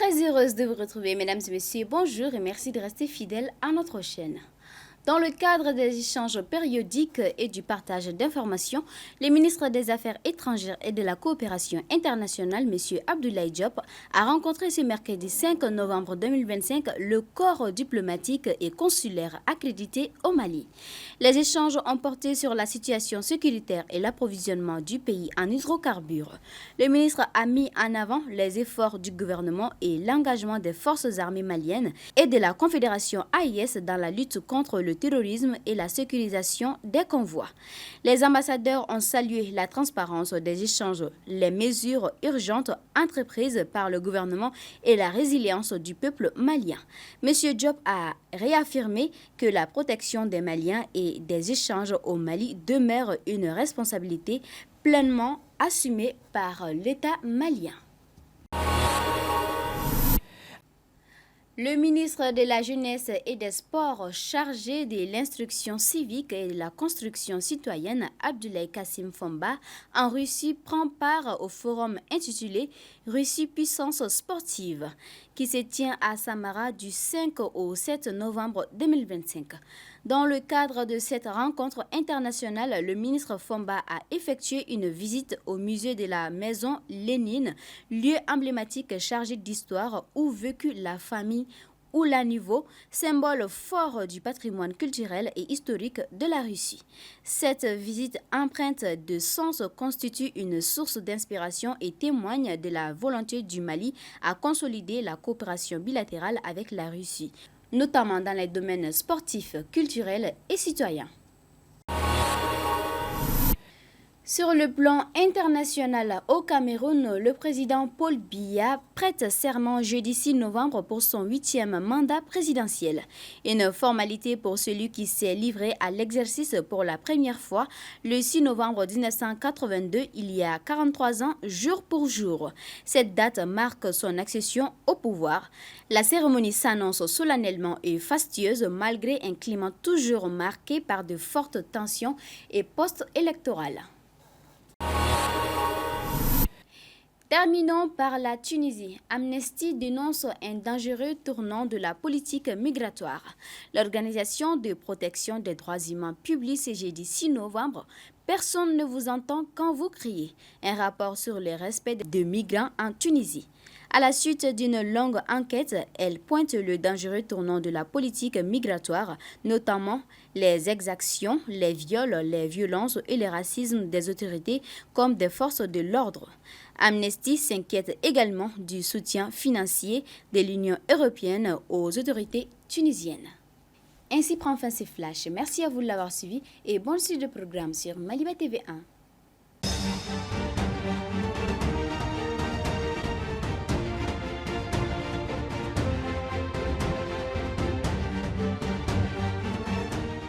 Très heureuse de vous retrouver, mesdames et messieurs. Bonjour et merci de rester fidèles à notre chaîne. Dans le cadre des échanges périodiques et du partage d'informations, le ministre des Affaires étrangères et de la coopération internationale, M. Abdoulaye Diop, a rencontré ce mercredi 5 novembre 2025 le corps diplomatique et consulaire accrédité au Mali. Les échanges ont porté sur la situation sécuritaire et l'approvisionnement du pays en hydrocarbures. Le ministre a mis en avant les efforts du gouvernement et l'engagement des forces armées maliennes et de la Confédération AIS dans la lutte contre le terrorisme et la sécurisation des convois. Les ambassadeurs ont salué la transparence des échanges, les mesures urgentes entreprises par le gouvernement et la résilience du peuple malien. M. Diop a réaffirmé que la protection des Maliens et des échanges au Mali demeure une responsabilité pleinement assumée par l'État malien. Le ministre de la Jeunesse et des Sports chargé de l'instruction civique et de la construction citoyenne, Abdoulaye Kassim Fomba, en Russie, prend part au forum intitulé « Russie puissance sportive » qui se tient à Samara du 5 au 7 novembre 2025. Dans le cadre de cette rencontre internationale, le ministre Fomba a effectué une visite au musée de la Maison Lénine, lieu emblématique chargé d'histoire où vécut la famille Oulanivo, symbole fort du patrimoine culturel et historique de la Russie. Cette visite empreinte de sens constitue une source d'inspiration et témoigne de la volonté du Mali à consolider la coopération bilatérale avec la Russie, notamment dans les domaines sportifs, culturels et citoyens. Sur le plan international, au Cameroun, le président Paul Biya prête serment jeudi 6 novembre pour son 8e mandat présidentiel. Une formalité pour celui qui s'est livré à l'exercice pour la première fois le 6 novembre 1982, il y a 43 ans, jour pour jour. Cette date marque son accession au pouvoir. La cérémonie s'annonce solennellement et fastueuse malgré un climat toujours marqué par de fortes tensions et post-électorales. Terminons par la Tunisie. Amnesty dénonce un dangereux tournant de la politique migratoire. L'Organisation de protection des droits humains publie ce jeudi 6 novembre « Personne ne vous entend quand vous criez » un rapport sur le respect des migrants en Tunisie. À la suite d'une longue enquête, elle pointe le dangereux tournant de la politique migratoire, notamment les exactions, les viols, les violences et le racisme des autorités comme des forces de l'ordre. Amnesty s'inquiète également du soutien financier de l'Union européenne aux autorités tunisiennes. Ainsi prend fin ce flash. Merci à vous de l'avoir suivi et bonne suite de programme sur Maliba TV1.